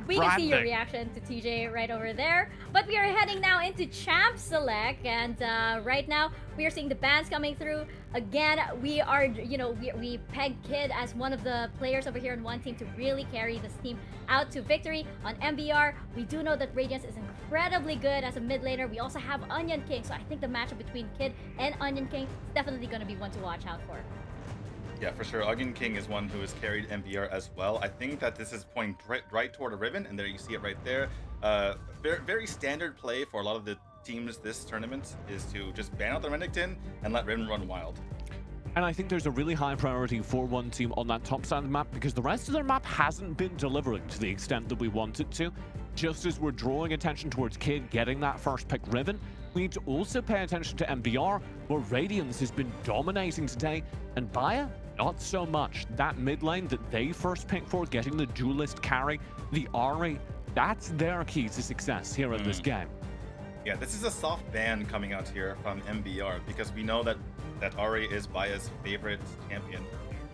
We can see your reaction to TJ right over there. But we are heading now into Champ Select, and right now we are seeing the bans coming through. Again, we are, we peg Kid as one of the players over here on one team to really carry this team out to victory. On MBR, we do know that Radiance is incredibly good as a mid laner. We also have Onion King, so I think the matchup between Kid and Onion King is definitely going to be one to watch out for. Yeah, for sure. Onion King is one who has carried MBR as well. I think that this is pointing right toward a Riven, and there you see it right there. Very standard play for a lot of the teams this tournament is to just ban out the Renekton and let Riven run wild. And I think there's a really high priority for one team on that top side of the map because the rest of their map hasn't been delivering to the extent that we want it to. Just as we're drawing attention towards Kid getting that first pick Riven, we need to also pay attention to MBR, where Radiance has been dominating today, and Baya, not so much. That mid lane that they first picked for, getting the duelist carry, the Ahri, that's their key to success here in this game. Yeah, this is a soft ban coming out here from MBR because we know that Ahri is Baya's favorite champion.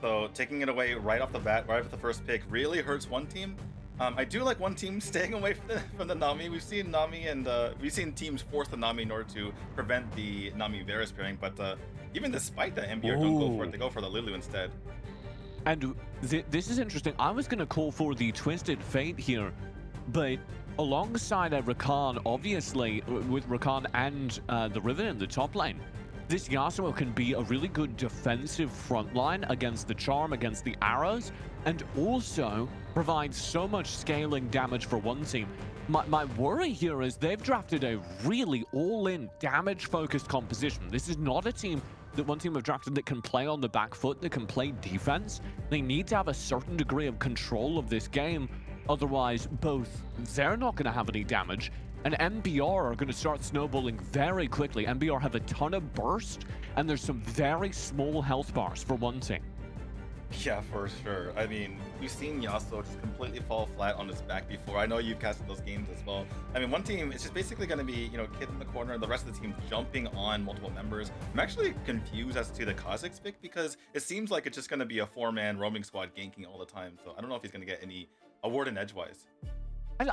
So taking it away right off the bat, right off the first pick, really hurts one team. I do like one team staying away from the Nami. We've seen Nami and we've seen teams force the Nami in order to prevent the Nami Varus pairing, but even despite that, MBR don't go for it. They go for the Lulu instead. And this is interesting. I was going to call for the Twisted Fate here, but alongside Rakan, obviously, with Rakan and the Riven in the top lane, this Yasuo can be a really good defensive front line against the Charm, against the arrows, and also provide so much scaling damage for one team. My worry here is they've drafted a really all-in damage-focused composition. This is not a team that one team have drafted that can play on the back foot, that can play defense. They need to have a certain degree of control of this game. Otherwise, both they're not going to have any damage, and MBR are going to start snowballing very quickly. MBR have a ton of burst, and there's some very small health bars for one team. Yeah, for sure. I mean, we've seen Yasuo just completely fall flat on his back before. I know you've casted those games as well. I mean, one team, it's just basically going to be, Kid in the corner, and the rest of the team jumping on multiple members. I'm actually confused as to the Kha'Zix pick because it seems like it's just going to be a 4-man roaming squad ganking all the time. So I don't know if he's going to get any award in edgewise.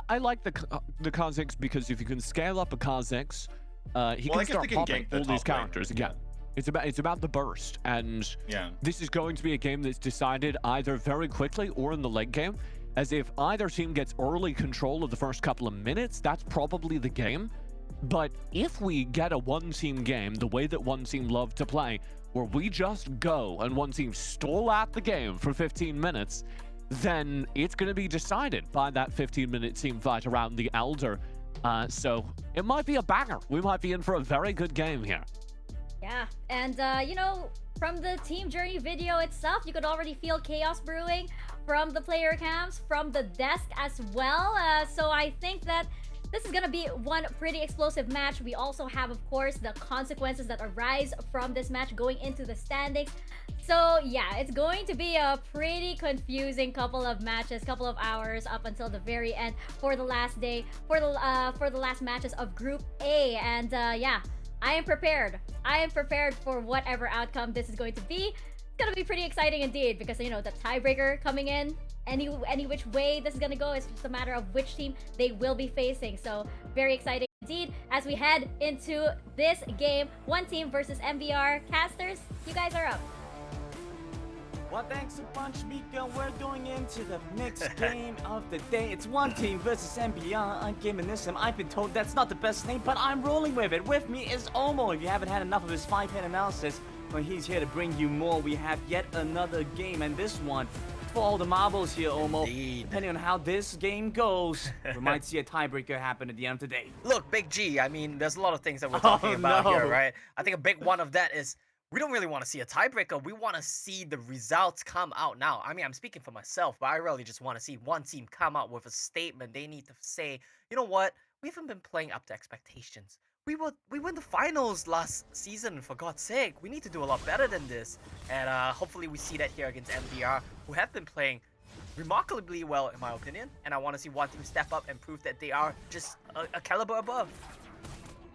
I like the Kha'Zix because if you can scale up a Kha'Zix, he can start popping all these characters again. It's about the burst, and this is going to be a game that's decided either very quickly or in the late game, as if either team gets early control of the first couple of minutes, that's probably the game. But if we get a one-team game, the way that one team love to play, where we just go and one team stall out the game for 15 minutes, then it's going to be decided by that 15-minute team fight around the Elder. So it might be a banger. We might be in for a very good game here. Yeah, and from the team journey video itself, you could already feel chaos brewing from the player cams, from the desk as well. So I think that this is gonna be one pretty explosive match. We also have, of course, the consequences that arise from this match going into the standings. So yeah, it's going to be a pretty confusing couple of matches, couple of hours up until the very end for the last day, for the last matches of Group A. And yeah, I am prepared. I am prepared for whatever outcome this is going to be. It's gonna be pretty exciting indeed because the tiebreaker coming in. Any which way this is gonna go, it's just a matter of which team they will be facing. So very exciting indeed as we head into this game. One team versus MBR. Casters, you guys are up. Well, thanks a bunch, Mika. We're going into the mixed game of the day. It's one team versus MBR. I'm gaming this, and I've been told that's not the best name, but I'm rolling with it. With me is Omo. If you haven't had enough of his 5-hit analysis, well, he's here to bring you more. We have yet another game, and this one for all the marbles here, Omo. Indeed. Depending on how this game goes, we might see a tiebreaker happen at the end of the day. Look, Big G, I mean, there's a lot of things that we're talking about here, right? I think a big one of that is we don't really want to see a tiebreaker. We want to see the results come out now. I mean, I'm speaking for myself, but I really just want to see one team come out with a statement. They need to say, you know what? We haven't been playing up to expectations. We won the finals last season, for God's sake. We need to do a lot better than this. And hopefully we see that here against MBR, who have been playing remarkably well, in my opinion. And I want to see one team step up and prove that they are just a caliber above.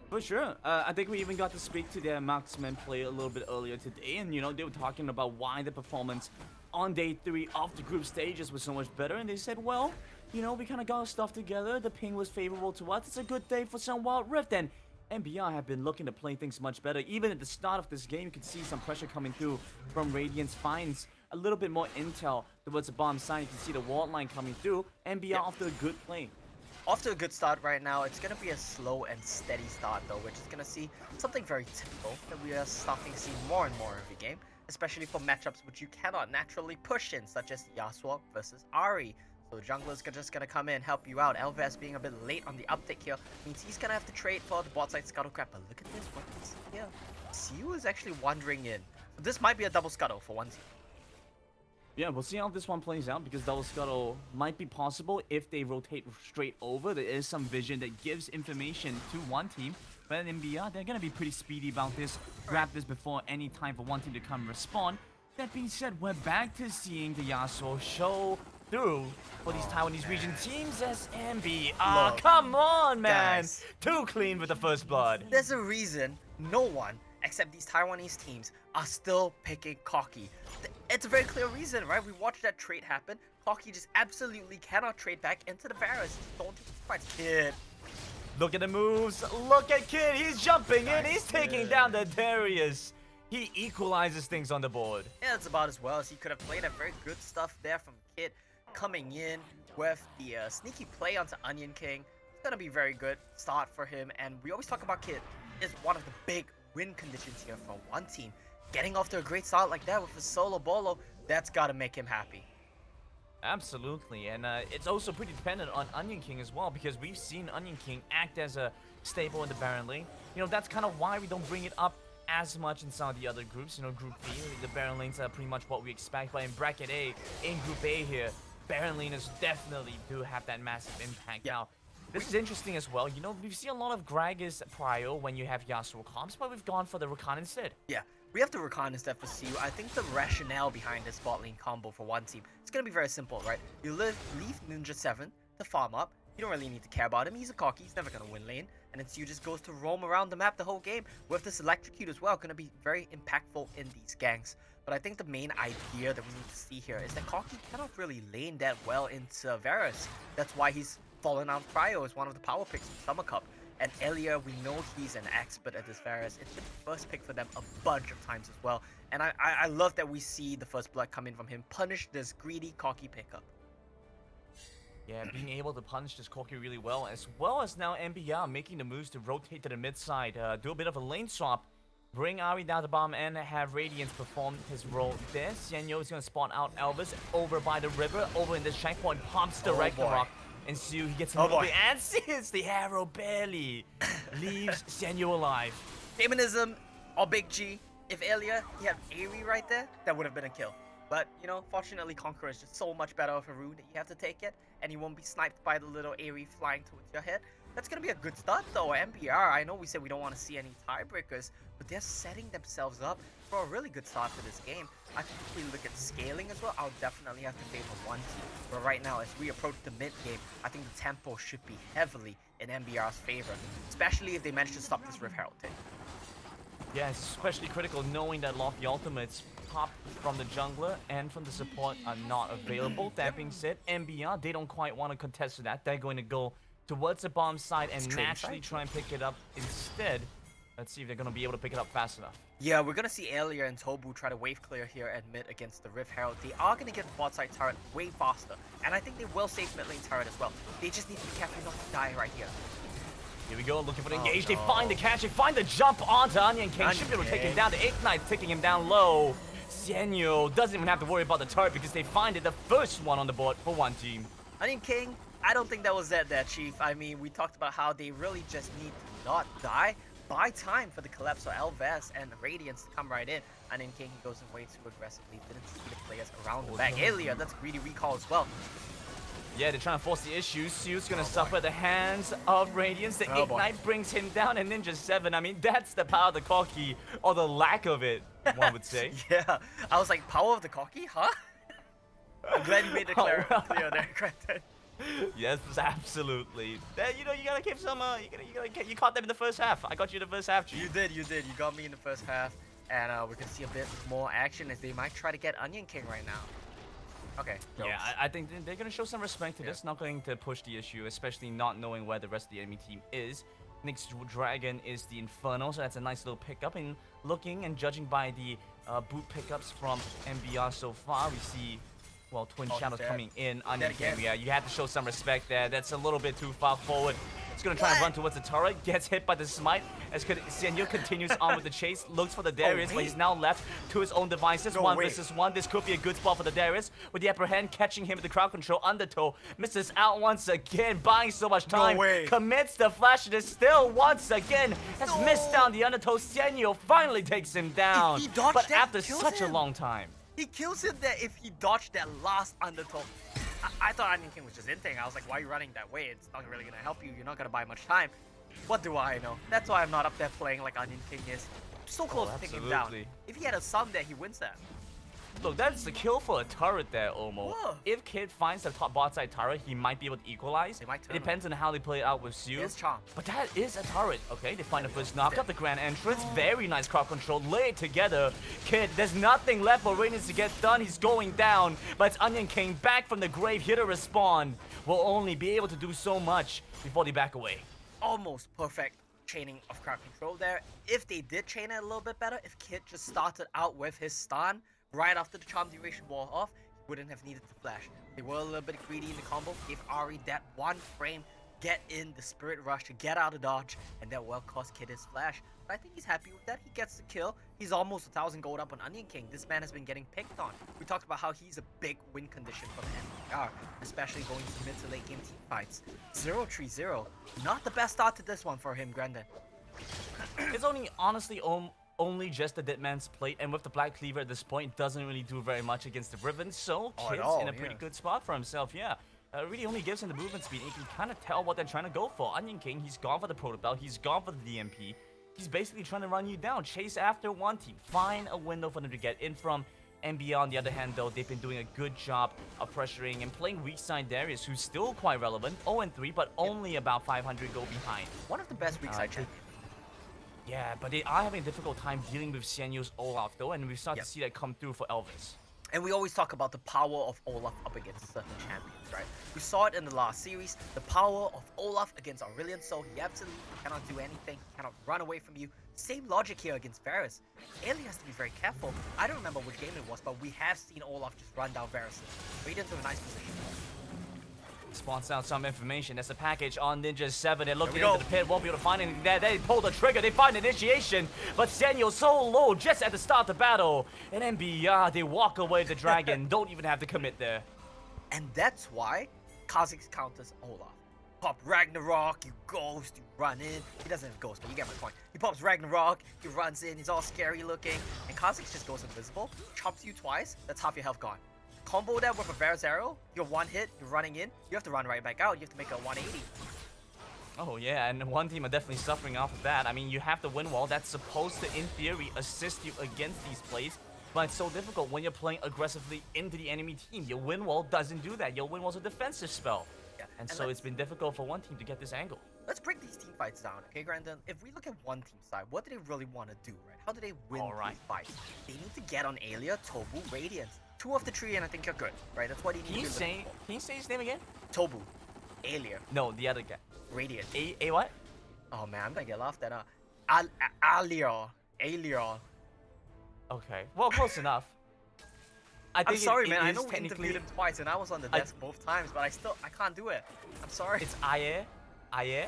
For sure. I think we even got to speak to their marksman player a little bit earlier today, and they were talking about why the performance on day 3 of the group stages was so much better, and they said, well, you know, we kind of got our stuff together. The ping was favorable to us. It's a good day for some Wild Rift, and MBR have been looking to play things much better. Even at the start of this game, you can see some pressure coming through from Radiance. Finds a little bit more intel towards the bomb side. You can see the wall line coming through. MBR off to a good play. Off to a good start right now. It's going to be a slow and steady start though, which is going to see something very typical that we are starting to see more and more every game, especially for matchups which you cannot naturally push in, such as Yasuo versus Ahri. So the jungler's just going to come in, help you out. Elvez being a bit late on the uptick here means he's going to have to trade for the bot side scuttle crab. But look at this, what is here? Siu is actually wandering in. So this might be a double scuttle for one team. Yeah, we'll see how this one plays out because double scuttle might be possible if they rotate straight over. There is some vision that gives information to one team. But in MBR, they're going to be pretty speedy about this. Grab this before any time for one team to come respawn. That being said, we're back to seeing the Yasuo show through for these Taiwanese region teams as MBR. Look, Come on, man. guys. Too clean with the first blood. There's a reason no one except these Taiwanese teams are still picking Cocky. It's a very clear reason, right? We watched that trade happen. Cocky just absolutely cannot trade back into the Varus. Don't fight Kid. Look at the moves. Look at Kid. He's jumping in. He's taking Kid. down the Darius. He equalizes things on the board. Yeah, that's about as well as he could have played. Very good stuff there from Kid coming in with the sneaky play onto Onion King. It's gonna be very good start for him. And we always talk about Kid is one of the big win conditions here for one team. Getting off to a great start like that with a solo bolo, that's gotta make him happy. Absolutely, and it's also pretty dependent on Onion King as well because we've seen Onion King act as a staple in the Baron lane. You know, that's kind of why we don't bring it up as much in some of the other groups. You know, Group B, the Baron lanes are pretty much what we expect, but in Bracket A, in Group A here, Baron laners definitely do have that massive impact. Now, this is interesting as well. You know, we've seen a lot of Gragas prio when you have Yasuo comps, but we've gone for the Rakan instead. Yeah, we have the Rakan instead for Siu. I think the rationale behind this bot lane combo for one team, it's gonna be very simple, right? You leave Ninja 7 to farm up. You don't really need to care about him. He's a cocky. He's never gonna win lane. And then Siu just goes to roam around the map the whole game with this electrocute as well. Gonna be very impactful in these ganks. But I think the main idea that we need to see here is that Cocky cannot really lane that well into Varus. That's why he's fallen out prio as one of the power picks in Summer Cup. And Elia, we know he's an expert at this Varus. It's been the first pick for them a bunch of times as well. And I love that we see the first blood come in from him. Punish this greedy Cocky pickup. Yeah, being able to punish this Corki really well as now MBR making the moves to rotate to the mid side, do a bit of a lane swap, bring Ahri down the bomb, and have Radiance perform his role there. Xianyo is going to spawn out Elvis over by the river, over in this checkpoint, pumps the Ragnarok, and Siu, he gets a little bit antsy as the arrow barely leaves Xianyo alive. Demonism or Big G, if Elia, he had Aerie right there, that would have been a kill. But, you know, fortunately, Conqueror is just so much better of a rune that you have to take it, and you won't be sniped by the little Aerie flying towards your head. That's going to be a good start, though. MBR, I know we said we don't want to see any tiebreakers, but they're setting themselves up for a really good start to this game. I think if we look at scaling as well, I'll definitely have to favor one team. But right now, as we approach the mid game, I think the tempo should be heavily in MBR's favor, especially if they manage to stop this Rift Herald take. Yeah, it's especially critical knowing that a lot of the ultimates pop from the jungler and from the support are not available. That being said, MBR, they don't quite want to contest that. They're going to go towards the bomb side and naturally try and pick it up instead. Let's see if they're going to be able to pick it up fast enough. Yeah, we're going to see Elia and Tobu try to wave clear here at mid against the Rift Herald. They are going to get the bot side turret way faster. And I think they will save mid lane turret as well. They just need to be careful not to die right here. Here we go, looking for the engage. They find the catch, they find the jump onto Onion King. Should be able to take him down. The Ignite taking him down low. Xianyo doesn't even have to worry about the turret because they find it, the first one on the board for one team. Onion King, I don't think that was that there, Chief. I mean, we talked about how they really just need to not die. Buy time for the collapse of Elvez and Radiance to come right in. Onion King, he goes in way too aggressively. Didn't see the players around the back. Elia, that's greedy recall as well. Yeah, they're trying to force the issue. Siu's gonna suffer at the hands of Radiance. The Ignite brings him down, and Ninja 7. I mean, that's the power of the Corki, or the lack of it, one would say. Yeah, I was like, power of the Corki, huh? I'm glad you made the clear there, Crackton. Yes, absolutely. You know, you gotta keep some. You caught them in the first half. I got you in the first half, G. You did. You got me in the first half, and we're gonna see a bit more action as they might try to get Onion King right now. Okay. Yeah, I think they're going to show some respect to this, not going to push the issue, especially not knowing where the rest of the enemy team is. Next dragon is the Inferno, so that's a nice little pickup. And looking and judging by the boot pickups from MBR so far, we see, well, Twin Shadows coming in. Onion King, yeah, you have to show some respect there. That's a little bit too far forward. It's going to try and run towards the turret, gets hit by the smite, as Senyo continues on with the chase, looks for the Darius, but he's now left to his own devices. 1 versus 1, this could be a good spot for the Darius, with the upper hand catching him with the crowd control, undertow, misses out once again, buying so much time, commits the flash, and is still once again, has missed down the undertow. Senyo finally takes him down, but after such a long time. He kills him there if he dodged that last undertow. I thought Onion King was just inting. I was like, why are you running that way? It's not really going to help you. You're not going to buy much time. What do I know? That's why I'm not up there playing like Onion King is. So close to taking him down. If he had a sum there, he wins that. Look, that's the kill for a turret there, Omo. Whoa. If Kid finds the top bot side turret, he might be able to equalize. It depends on how they play it out with Siu. It's charm. But that is a turret. Okay, they find the first knock up the grand entrance. Very nice crowd control. Lay it together. Kid, there's nothing left for Radiance to get done. He's going down. But it's Onion King back from the grave here to respond. Will only be able to do so much before they back away. Almost perfect chaining of crowd control there. If they did chain it a little bit better, if Kid just started out with his stun right after the charm duration wore off, he wouldn't have needed to flash. They were a little bit greedy in the combo, gave Ari that one frame, get in the spirit rush to get out of dodge, and that will cost Kid his flash. But I think he's happy with that. He gets the kill. He's almost 1,000 gold up on Onion King. This man has been getting picked on. We talked about how he's a big win condition for the MBR, especially going to mid to late game team fights. 0-3-0. Not the best start to this one for him, Grandin. It's honestly only just the Deadman's plate, and with the Black Cleaver at this point, doesn't really do very much against the Riven, so Kid's in a pretty good spot for himself, yeah. Really only gives him the movement speed, and you can kind of tell what they're trying to go for. Onion King, he's gone for the Protobell, he's gone for the DMP. He's basically trying to run you down, chase after one team, find a window for them to get in from. MBR, on the other hand, though, they've been doing a good job of pressuring and playing weak side Darius, who's still quite relevant, 0-3, but only about 500 gold behind. One of the best weak side champions. Yeah, but they are having a difficult time dealing with Senyo's Olaf, though, and we start to see that come through for Elvis. And we always talk about the power of Olaf up against certain champions, right? We saw it in the last series, the power of Olaf against Aurelion Sol. He absolutely cannot do anything, cannot run away from you. Same logic here against Varus. Ailey has to be very careful. I don't remember which game it was, but we have seen Olaf just run down Varus. Radiant's in a nice position. Spawns out some information. There's a package on Ninja 7. They're looking into the pit. Won't be able to find anything there. They pull the trigger. They find initiation. But Senyo's so low just at the start of the battle. And MBR, they walk away with the dragon. Don't even have to commit there. And that's why Kha'Zix counters Olaf. Pop Ragnarok, you ghost, you run in. He doesn't have ghost, but you get my point. He pops Ragnarok, he runs in, he's all scary looking. And Kha'Zix just goes invisible, chops you twice, that's half your health gone. Combo that with a Varus arrow, you're one hit, you're running in, you have to run right back out, you have to make a 180. Oh yeah, and one team are definitely suffering off of that. I mean, you have the wind wall that's supposed to, in theory, assist you against these plays, but it's so difficult when you're playing aggressively into the enemy team. Your wind wall doesn't do that. Your wind wall's a defensive spell. Yeah, and so it's been difficult for one team to get this angle. Let's break these team fights down, okay, Grandin? If we look at one team side, what do they really want to do, right? How do they win these fights? They need to get on Aelia, Tobu, Radiance. 2 of the 3, and I think you're good, right? That's what he needs. Can you say his name again? Tobu, Aelia. No, the other guy. Radiant. A what? Oh man, I'm gonna get laughed at. Aelia. Okay, well, close enough. I'm sorry, man. I know we interviewed him twice, and I was on the desk both times, but I can't do it. I'm sorry. It's Aye? Aye?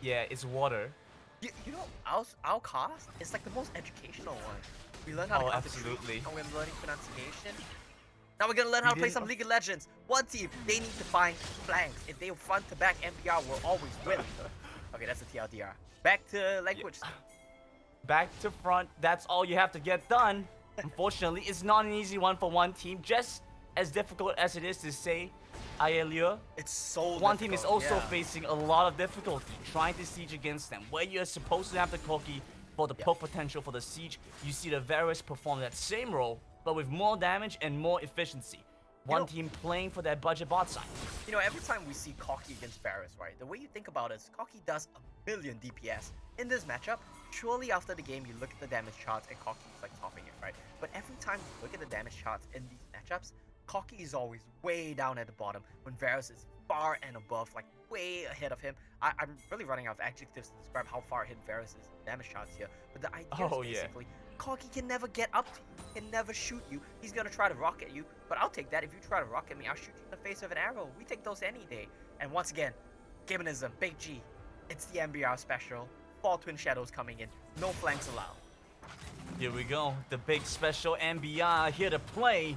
Yeah, it's water. You know, our cast is like the most educational one. We learned how to count the tree, and we're learning pronunciation. Now we're gonna learn how to play some League of Legends. One team, they need to find flanks. If they front to back, MBR will always win. Okay, that's the TLDR. Back to language. Back to front, that's all you have to get done. Unfortunately, it's not an easy one for one team. Just as difficult as it is to say Aelia, it's so one team is also facing a lot of difficulty trying to siege against them. Where you're supposed to have the Corki for the poke potential for the siege, you see the Varus perform that same role, but with more damage and more efficiency. One team playing for that budget bot side. You know, every time we see Corki against Varus, right, the way you think about it is Corki does a million DPS. In this matchup, surely after the game, you look at the damage charts and Koki's like topping it, right? But every time you look at the damage charts in these matchups, Koki is always way down at the bottom when Varus is far and above, like way ahead of him. I'm really running out of adjectives to describe how far ahead Varus is in damage charts here. But the idea is basically, Koki can never get up to you, can never shoot you. He's gonna try to rocket you, but I'll take that. If you try to rocket me, I'll shoot you in the face with an arrow. We take those any day. And once again, Gaminism, Big G, it's the MBR special. 4 Twin Shadows coming in, no flanks allowed. Here we go, the big special MBR here to play.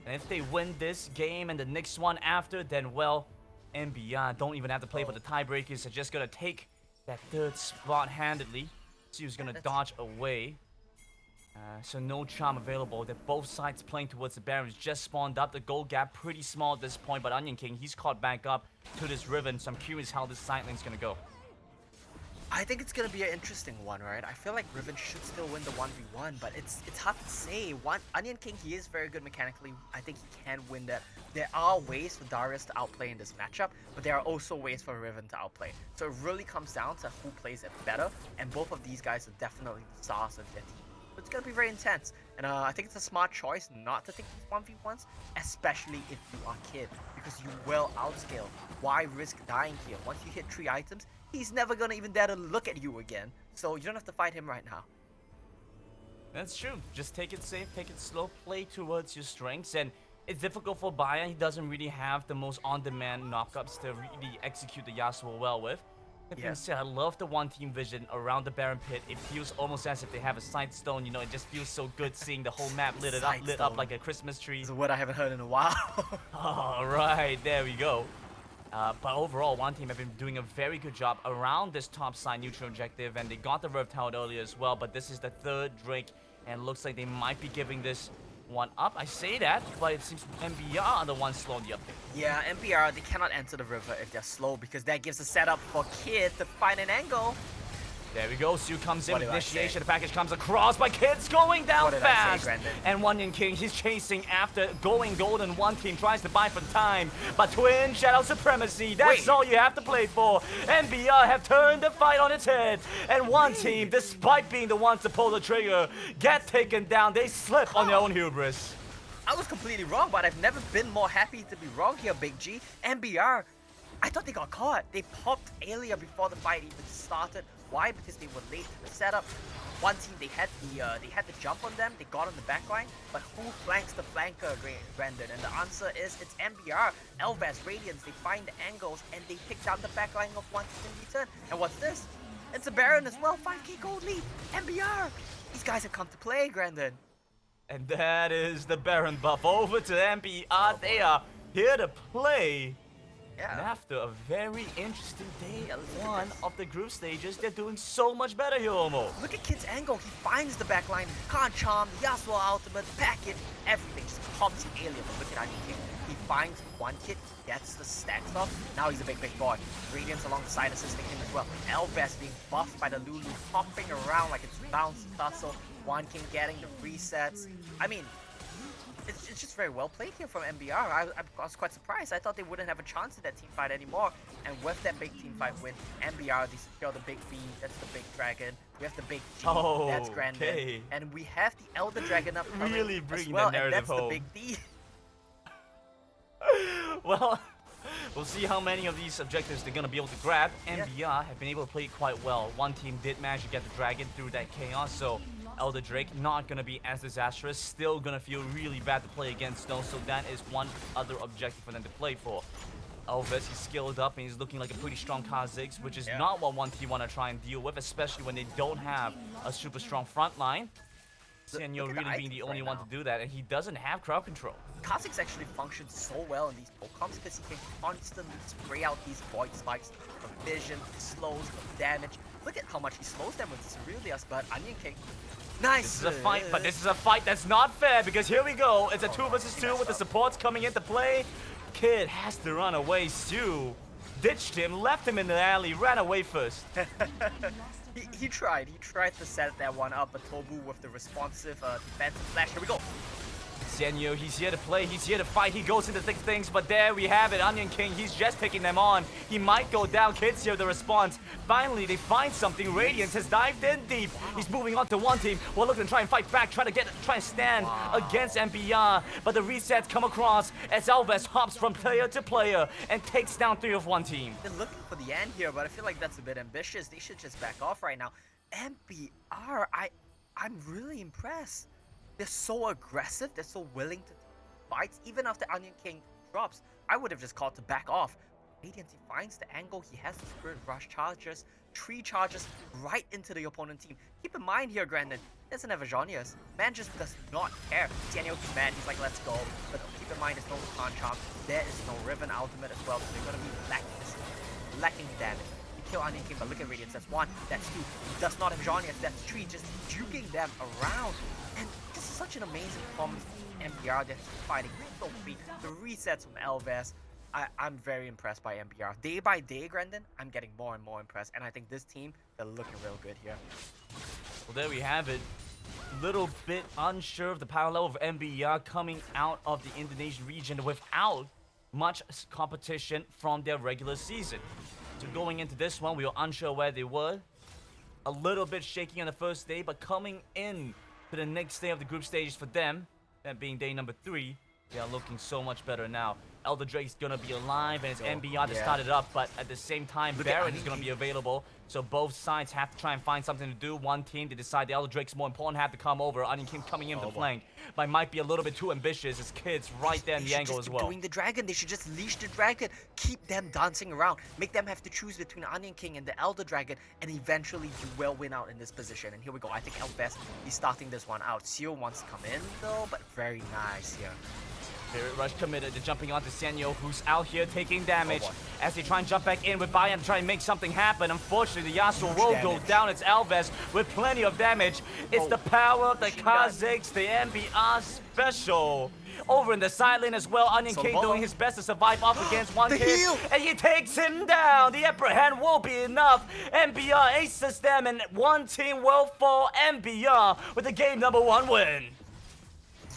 And if they win this game and the next one after, then well, MBR don't even have to play for the tiebreakers. They're just gonna take that 3rd spot handedly. See who's gonna dodge away. So no charm available. They're both sides playing towards the Barons. Just spawned up. The goal gap pretty small at this point, but Onion King, he's caught back up to this Riven. So I'm curious how this side lane's gonna go. I think it's gonna be an interesting one, right? I feel like Riven should still win the 1v1, but it's hard to say. Onion King, he is very good mechanically. I think he can win that. There are ways for Darius to outplay in this matchup, but there are also ways for Riven to outplay. So it really comes down to who plays it better, and both of these guys are definitely the stars of their team. So it's gonna be very intense, and I think it's a smart choice not to take these 1v1s, especially if you are Kid, because you will outscale. Why risk dying here? Once you hit 3 items, he's never gonna even dare to look at you again. So you don't have to fight him right now. That's true. Just take it safe, take it slow, play towards your strengths. And it's difficult for Bayern. He doesn't really have the most on-demand knockups to really execute the Yasuo well with. That being said, I love the one-team vision around the Baron Pit. It feels almost as if they have a sight stone. You know, it just feels so good seeing the whole map lit up like a Christmas tree. It's a word I haven't heard in a while. All right, there we go. But overall, one team have been doing a very good job around this top side neutral objective, and they got the Rift out earlier as well, but this is the 3rd Drake, and looks like they might be giving this one up. I say that, but it seems MBR are the ones slowing the update. Yeah, MBR, they cannot enter the river if they're slow, because that gives a setup for Kid to find an angle. There we go. Sue comes in with initiation. The package comes across, but Kid's going down fast. And Onion King, he's chasing after going golden. One team tries to buy for time, but Twin Shadow Supremacy, that's all you have to play for. MBR have turned the fight on its head. And one team, despite being the ones to pull the trigger, get taken down. They slip on their own hubris. I was completely wrong, but I've never been more happy to be wrong here, Big G. MBR, I thought they got caught. They popped Alia before the fight even started. Why? Because they were late to the setup. One team, they had the jump on them. They got on the backline, but who flanks the flanker, Brandon? And the answer is it's MBR. Elvas, Radiance, they find the angles and they pick down the backline of one team in return. And what's this? It's a Baron as well. 5k gold lead. MBR. These guys have come to play, Brandon. And that is the Baron buff over to MBR. They are here to play. And after a very interesting day 1 of the group stages, they're doing so much better here, Omo. Look at Kid's angle. He finds the backline, can't charm, Yasuo ultimate, package, everything. Just pumps Alien. But look at Onion King. He finds one Kid, gets the stacks off. Now he's a big boy. Radiance along the side assisting him as well. Elvas being buffed by the Lulu, hopping around like it's bouncy castle. One King getting the resets. I mean, it's just very well played here from MBR. I was quite surprised. I thought they wouldn't have a chance in that team fight anymore. And with that big team fight win, MBR, they secure the big B. That's the big dragon. We have the big G. That's Grandin. And we have the Elder Dragon up coming really bringing as well, the narrative and that's home. the big D. Well, we'll see how many of these objectives they're going to be able to grab. MBR have been able to play quite well. One team did manage to get the dragon through that chaos, so Elder Drake not going to be as disastrous. Still going to feel really bad to play against though, so that is one other objective for them to play for. Elvis, he's skilled up and he's looking like a pretty strong Kha'Zix, which is not what one team want to try and deal with, especially when they don't have a super strong front line. Senor really being the only one to do that, and he doesn't have crowd control. Kha'Zix actually functions so well in these Pokecoms because he can constantly spray out these void spikes from vision, slows, from damage. Look at how much he slows them with Cerulous, but Onion King, nice! This is a fight, but this is a fight that's not fair because here we go. It's a 2 versus 2 with the supports coming into play. Kid has to run away. Stu ditched him, left him in the alley, ran away first. He tried to set that one up, but Tobu with the responsive defensive flash. Here we go. Senyo, he's here to play, he's here to fight, he goes into thick things, but there we have it, Onion King, he's just taking them on. He might go down, Kids here the response. Finally, they find something. Radiance has dived in deep. He's moving on to one team, while looking to try and fight back, try and stand against MBR. But the resets come across as Alves hops from player to player and takes down 3 of one team. They're looking for the end here, but I feel like that's a bit ambitious. They should just back off right now. MBR, I'm really impressed. They're so aggressive. They're so willing to fight. Even after Onion King drops, I would have just called to back off. Radiant, he finds the angle. He has the Spirit Rush charges, 3 charges right into the opponent team. Keep in mind here, Grandin, he doesn't have a Jonius. Man just does not care. Daniel is mad. He's like, let's go. But keep in mind, there's no Khan Charm. There is no Riven Ultimate as well, so they're going to be lacking damage. Kill Onion King, but look at Radiance. That's 1, that's 2. He does not have Jonius. That's 3. Just juking them around. And this is such an amazing performance from MBR. They're fighting so free. The resets from Elves. I'm very impressed by MBR. Day by day, Grandin, I'm getting more and more impressed. And I think this team, they're looking real good here. Well, there we have it. Little bit unsure of the power level of MBR coming out of the Indonesian region without much competition from their regular season. So going into this one, we were unsure where they were. A little bit shaky on the first day, but coming in to the next day of the group stages for them, that being day number 3, they are looking so much better now. Elder Drake's gonna be alive, and it's MBR to start it up, but at the same time, Baron is gonna be available. So both sides have to try and find something to do. One team, they decide the Elder Drake's more important, have to come over. Onion King coming in the flank, but might be a little bit too ambitious. As Kids right there in the angle as well. Doing the dragon, they should just leash the dragon, keep them dancing around, make them have to choose between Onion King and the Elder Dragon, and eventually you will win out in this position. And here we go. I think Elves is starting this one out. Seo wants to come in though, but very nice here. Spirit Rush committed to jumping onto Senyo, who's out here taking damage as they try and jump back in with Bayan to try and make something happen. Unfortunately, the Yasuo will go down. It's Alves with plenty of damage. It's the power of the Kazakhs, the MBR special. Over in the side lane as well, Onion King doing his best to survive off against one kid. And he takes him down. The Emperor Hand will be enough. MBR aces them, and one team will fall. MBR with the game number 1 win.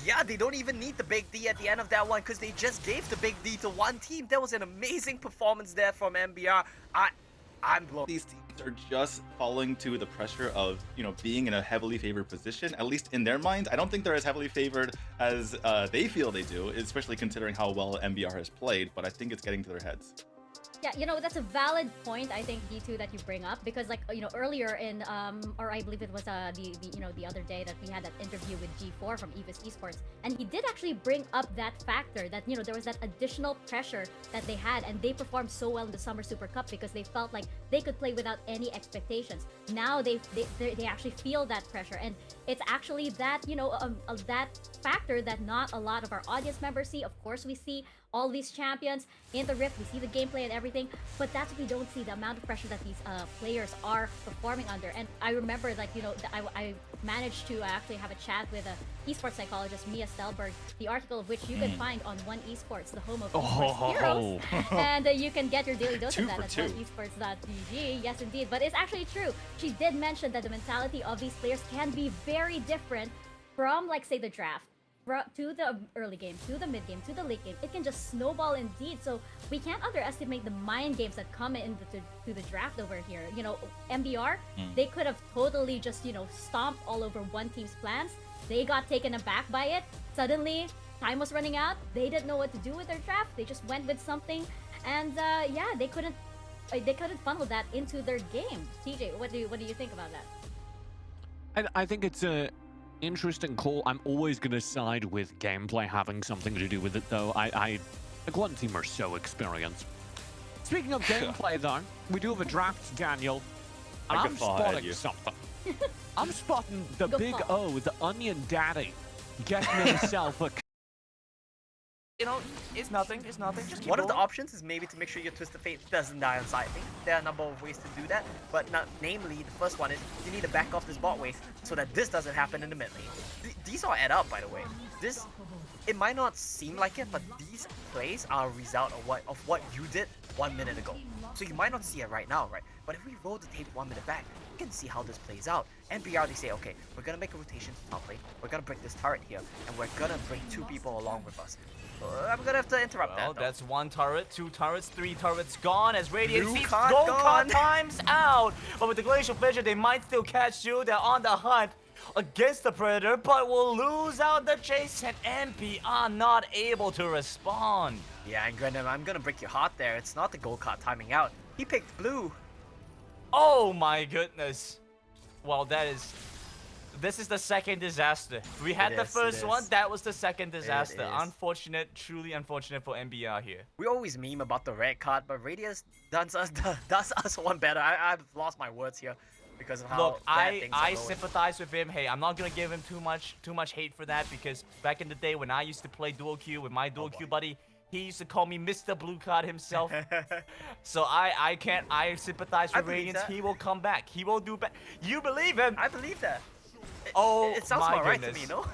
Yeah, they don't even need the big D at the end of that one because they just gave the big D to one team. That was an amazing performance there from MBR. I'm blown. These teams are just falling to the pressure of, being in a heavily favored position, at least in their minds. I don't think they're as heavily favored as they feel they do, especially considering how well MBR has played, but I think it's getting to their heads. Yeah, that's a valid point, I think, D2, that you bring up, because earlier in or I believe it was the other day that we had that interview with G4 from Evis Esports, and he did actually bring up that factor that there was that additional pressure that they had, and they performed so well in the Summer Super Cup because they felt like they could play without any expectations. Now they actually feel that pressure, and it's actually that that factor that not a lot of our audience members see. Of course, we see all these champions in the Rift, we see the gameplay and everything, but that's what we don't see, the amount of pressure that these players are performing under. And I remember, I managed to actually have a chat with a esports psychologist, Mia Stelberg, the article of which you can find on One Esports, the home of esports heroes. And you can get your daily dose of that at oneesports.gg. Yes, indeed. But it's actually true. She did mention that the mentality of these players can be very different from, say, the draft, to the early game, to the mid game, to the late game. It can just snowball indeed. So we can't underestimate the mind games that come into the draft over here. MBR, they could have totally just, stomped all over one team's plans. They got taken aback by it. Suddenly, time was running out. They didn't know what to do with their draft. They just went with something. And they couldn't funnel that into their game. TJ, what do you think about that? I think it's a interesting call. I'm always going to side with gameplay having something to do with it, though. The Quantum team are so experienced. Speaking of gameplay, though, we do have a draft, Daniel. And I'm spotting something. I'm spotting the big O, the Onion Daddy, getting himself a... It's nothing. Just keep One of the going. options is maybe to make sure your Twisted Fate doesn't die on side lane. There are a number of ways to do that, but namely, the first one is you need to back off this bot wave so that this doesn't happen in the mid lane. These all add up, by the way. It might not seem like it, but these plays are a result of what you did 1 minute ago. So you might not see it right now, right? But if we roll the tape 1 minute back, you can see how this plays out. MBR, they say, okay, we're gonna make a rotation to top lane. We're gonna break this turret here, and we're gonna bring 2 people along with us. I'm gonna have to interrupt Well, that. Though. that's 1 turret, 2 turrets, 3 turrets gone as Radiant Blue sees card Gold gone. card times out. But with the Glacial Fissure, they might still catch you. They're on the hunt against the Predator, but will lose out the chase, and MBR not able to respond. Yeah, and Grendon, I'm gonna break your heart there. It's not the gold card timing out. He picked blue. Oh my goodness. Well, this is the second disaster. We had It the is, first it one, is. that was the second disaster. is. Unfortunate, truly unfortunate for MBR here. We always meme about the red card, but Radius does us one better. I've lost my words here because of how Look, bad I things are going. sympathize with him. Hey, I'm not gonna give him too much hate for that, because back in the day when I used to play dual queue with my dual queue buddy, he used to call me Mr. Blue Card himself. So I sympathize I with believe Radiance. that. He will come back. He will do better. You believe him? I believe that. It sounds my about right to goodness. me, no?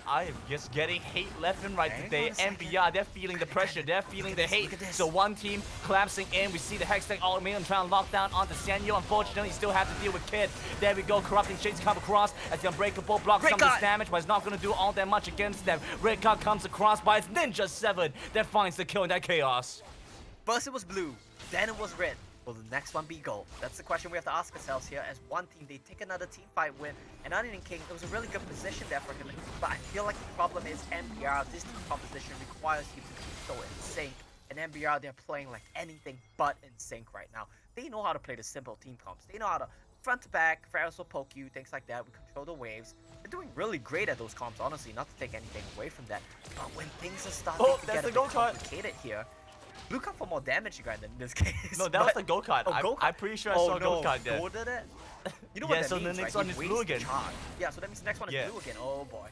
I am just getting hate left and right Hang today. on a second. MBR, they're feeling the pressure, they're feeling the this, hate. look at this. So one team collapsing in. We see the Hextech ultimate and trying to lock down onto Sanyo. Unfortunately, you still have to deal with Kid. There we go, corrupting shades come across as the Unbreakable blocks some of this Red damage, but it's not going to do all that much against them. Red card comes across by its Ninja 7 that finds the kill in that chaos. First it was blue, then it was red. Will the next one be gold? That's the question we have to ask ourselves here. As one team, they take another team fight win, and Onion King, it was a really good position there for him. But I feel like the problem is MBR. This team composition requires you to be so in sync. And MBR, they're playing like anything but in sync right now. They know how to play the simple team comps. They know how to front to back, Ferris will poke you, things like that. We control the waves. They're doing really great at those comps, honestly, not to take anything away from that. But when things are starting to that's get a the bit gold card. complicated here, Blue card for more damage, Grandin, in this case. No, that was the go card. Oh, go card. I'm pretty sure I saw a go card there. Gold did it? You know Yeah, what that so the means, next right? one He is blue wastes again. charge. Yeah, so that means the next one is Yeah. blue again. Oh boy.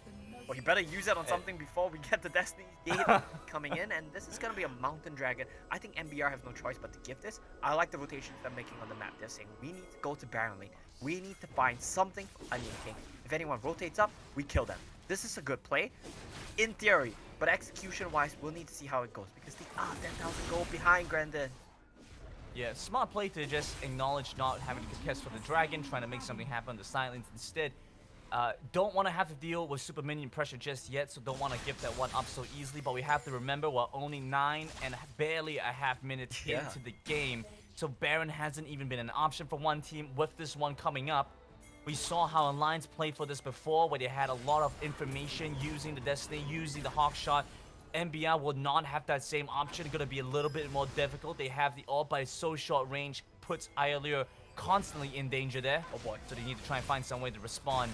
Well, you better use it on something before we get the Destiny Gate coming in, and this is gonna be a Mountain Dragon. I think MBR have no choice but to give this. I like the rotations they're making on the map. They're saying we need to go to Baron Lane. We need to find something for Onion King. If anyone rotates up, we kill them. This is a good play, in theory, but execution-wise, we'll need to see how it goes because they are 10,000 gold behind, Grandin. Yeah, smart play to just acknowledge not having to contest for the dragon, trying to make something happen on the silence instead. Don't want to have to deal with super minion pressure just yet, so don't want to give that one up so easily. But we have to remember we're only 9 and barely a half minutes Yeah. into the game, so Baron hasn't even been an option for one team. With this one coming up, we saw how Alliance played for this before, where they had a lot of information using the Destiny, using the Hawk Shot. MBR will not have that same option. Gonna be a little bit more difficult. They have the ult, but it's so short range, puts Irelia constantly in danger there. Oh boy. So they need to try and find some way to respond.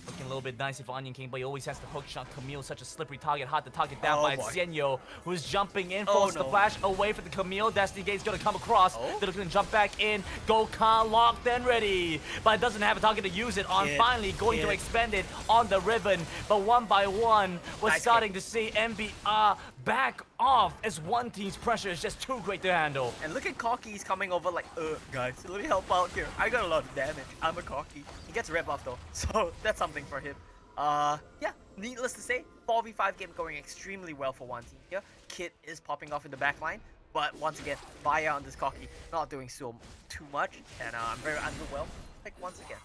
Looking a little bit dicey for Onion King, but he always has the hook shot. Camille, such a slippery target, hard to target down Oh by boy. Xienyo, who's jumping in, Oh forces no. the flash away from the Camille. Destiny Gate's gonna come across. Oh. They're gonna jump back in. Gokhan locked and ready, but it doesn't have a target to use it on. Kid, Finally going to kid. expend it on the ribbon, but one by one, we're Nice starting kid. to see MBR back off as one team's pressure is just too great to handle. And look at Corky, he's coming over like, guys, let me help out here. I got a lot of damage. I'm a Corky. He gets red buff though, so that's something for him. Yeah, needless to say, 4v5 game going extremely well for one team here. Kit is popping off in the back line, but once again, fire on this Corky, not doing so too much, and I'm very underwhelmed. Like once again.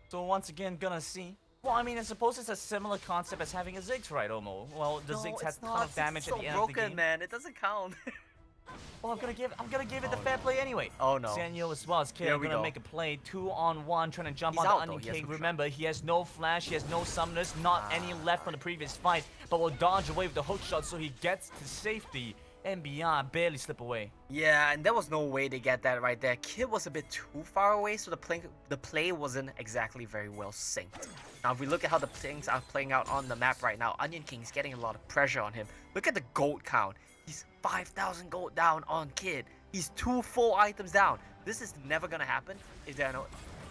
So once again, gonna see. Well, I mean, I suppose it's a similar concept as having a Ziggs, right, Omo? Well, the No, Ziggs it's has a ton not. of damage It's at so the end of the broken, game. man. It doesn't count. Well, I'm gonna give it the fair play anyway. Oh no. Sanyo as well as Kid Here are we gonna go. make a play 2-on-1, trying to jump He's on out, the though. Onion He has King. no shot. Remember, he has no flash, he has no summoners, not any left from the previous fight, but will dodge away with the hook shot so he gets to safety. And beyond, barely slip away. Yeah, and there was no way to get that right there. Kid was a bit too far away, so the play wasn't exactly very well synced. Now, if we look at how the things are playing out on the map right now, Onion King's getting a lot of pressure on him. Look at the gold count. He's 5,000 gold down on Kid. He's 2 full items down. This is never gonna happen if there are no.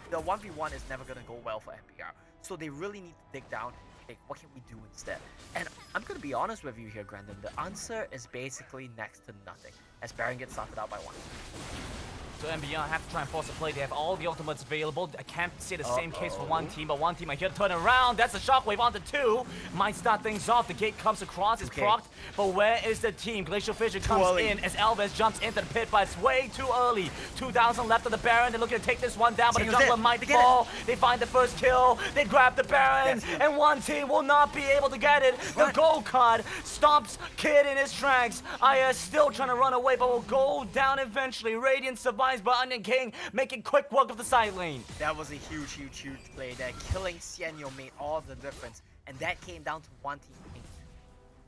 The 1v1 is never gonna go well for MBR. So they really need to dig down. Like, what can we do instead? And I'm gonna be honest with you here, Grandin. The answer is basically next to nothing, as Baron gets started out by 1. So MBR have to try and force a play. They have all the ultimates available. I can't say the same case for one team, but one team I here to turn around. That's a shockwave onto 2. Might start things off. The gate comes across, it's procced. But where is the team? Glacial Fissure comes in as Elvis jumps into the pit, but it's way too early. 2,000 left of the Baron. They're looking to take this one down, but the jungler might fall. They find the first kill. They grab the Baron, and one team will not be able to get it. The gold card stomps Kid in his tracks. Aya is still trying to run away, but will go down eventually. Radiant survives, but Onion King making quick work of the side lane. That was a huge play there. Killing Xianyo made all the difference, and that came down to one team.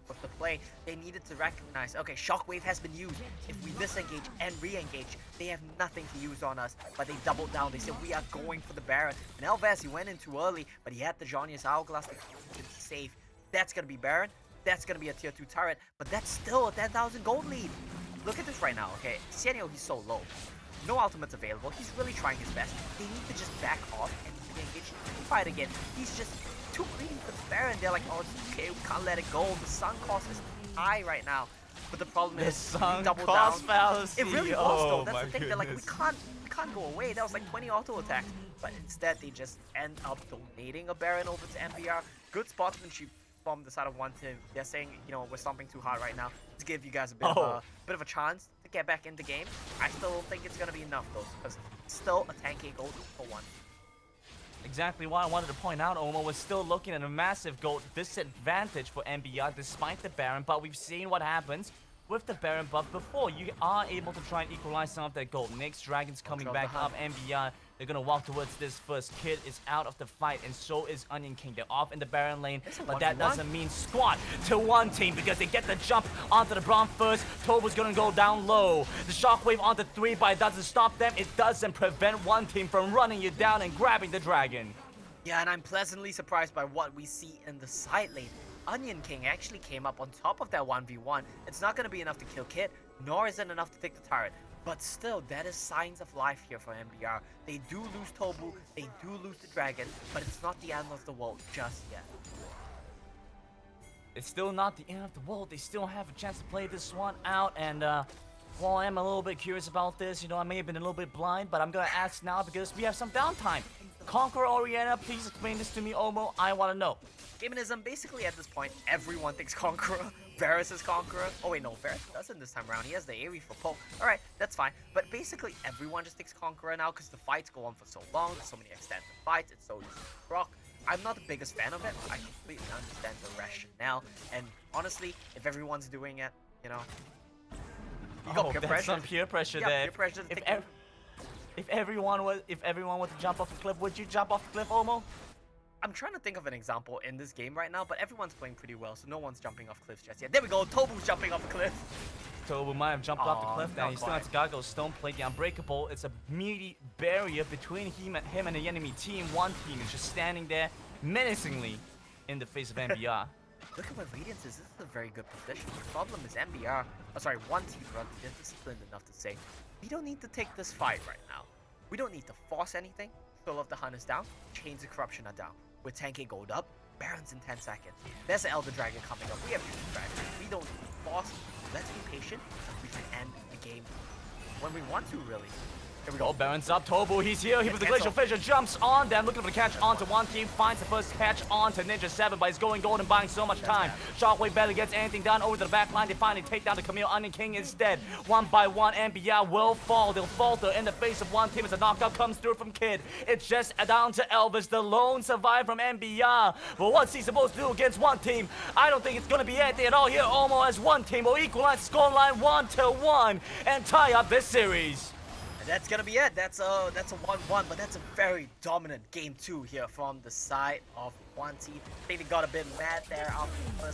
With the play, they needed to recognize, okay, Shockwave has been used. If we disengage and re-engage, they have nothing to use on us. But they doubled down. They said, we are going for the Baron. And Elvis, he went in too early, but he had the Johnny's Hourglass to keep it safe. That's going to be Baron. That's going to be a tier 2 turret, but that's still a 10,000 gold lead. Look at this right now, okay? Xianyo, he's so low. No ultimates available. He's really trying his best. They need to just back off and re-engage and fight again. He's just too greedy for the Baron. They're like, oh, it's okay, we can't let it go. The sun cost is high right now. But the problem is, we double down. Fallacy. It really was though. That's the thing. They're like, we can't go away. That was like 20 auto attacks. But instead, they just end up donating a Baron over to MBR. Good sportsmanship from the side of one team. They're saying, you know, we're stomping too hard right now to give you guys a bit of a chance to get back in the game. I still don't think it's gonna be enough though, because it's still a 10k gold for one. Exactly what I wanted to point out, Omo was still looking at a massive gold disadvantage for MBR despite the Baron, but we've seen what happens with the Baron buff before. You are able to try and equalize some of that gold. Next, Dragon's coming back up. MBR, they're gonna walk towards this first. Kid is out of the fight, and so is Onion King. They're off in the Baron lane, but that doesn't mean squat to one team because they get the jump onto the Braum first. Tobu's gonna go down low. The shockwave onto 3, but it doesn't stop them. It doesn't prevent one team from running you down and grabbing the Dragon. Yeah, and I'm pleasantly surprised by what we see in the side lane. Onion King actually came up on top of that 1v1. It's not going to be enough to kill Kid, nor is it enough to take the turret. But still, that is signs of life here for MBR. They do lose Tobu, they do lose the Dragon, but it's not the end of the world just yet. It's still not the end of the world. They still have a chance to play this one out, and well, I'm a little bit curious about this. You know, I may have been a little bit blind, but I'm going to ask now because we have some downtime. Conqueror Oriana, please explain this to me, Omo. I want to know. Gaminism, basically at this point, everyone thinks Conqueror. Varus is Conqueror. Oh wait, no, Varus doesn't this time around. He has the Aerie for poke. Alright, that's fine. But basically everyone just thinks Conqueror now because the fights go on for so long. There's so many extended fights. It's so easy to rock. I'm not the biggest fan of it, but I completely understand the rationale. And honestly, if everyone's doing it, you know, you got peer pressure. Some peer pressure there. Peer pressure if everyone were to jump off the cliff, would you jump off the cliff, Omo? I'm trying to think of an example in this game right now, but everyone's playing pretty well, so no one's jumping off cliffs just yet. There we go, Tobu's jumping off a cliff. Tobu might have jumped off the cliff now. He still has Gago Stone Plate, the Unbreakable. It's a meaty barrier between him and the enemy team. One team is just standing there menacingly in the face of MBR. Look at what Radiance is. This is a very good position. The problem is MBR, one team run disciplined enough to say, we don't need to take this fight right now. We don't need to force anything. Soul of the Hunt is down. Chains of Corruption are down. With 10k gold up, Baron's in 10 seconds. There's an Elder Dragon coming up. We have 2 dragons. We don't need to force. Let's be patient. We can end the game when we want to, really. Here we go. Baron's up. Tobu, he's here. He with the Glacial Fissure jumps on them, looking for the catch onto one team. Finds the first catch onto Ninja 7, but he's going gold and buying so much time. Shockwave barely gets anything done over to the back line. They finally take down the Camille. Onion King instead. One by one, MBR will fall. They'll falter in the face of one team as a knockout comes through from Kid. It's just down to Elvis, the lone survivor from MBR. But what's he supposed to do against one team? I don't think it's going to be anything at all here. Almo as one team will equalize scoreline 1-1 and tie up this series. That's gonna be it. That's a 1-1, but that's a very dominant game 2 here from the side of one team. I think they got a bit mad there after the first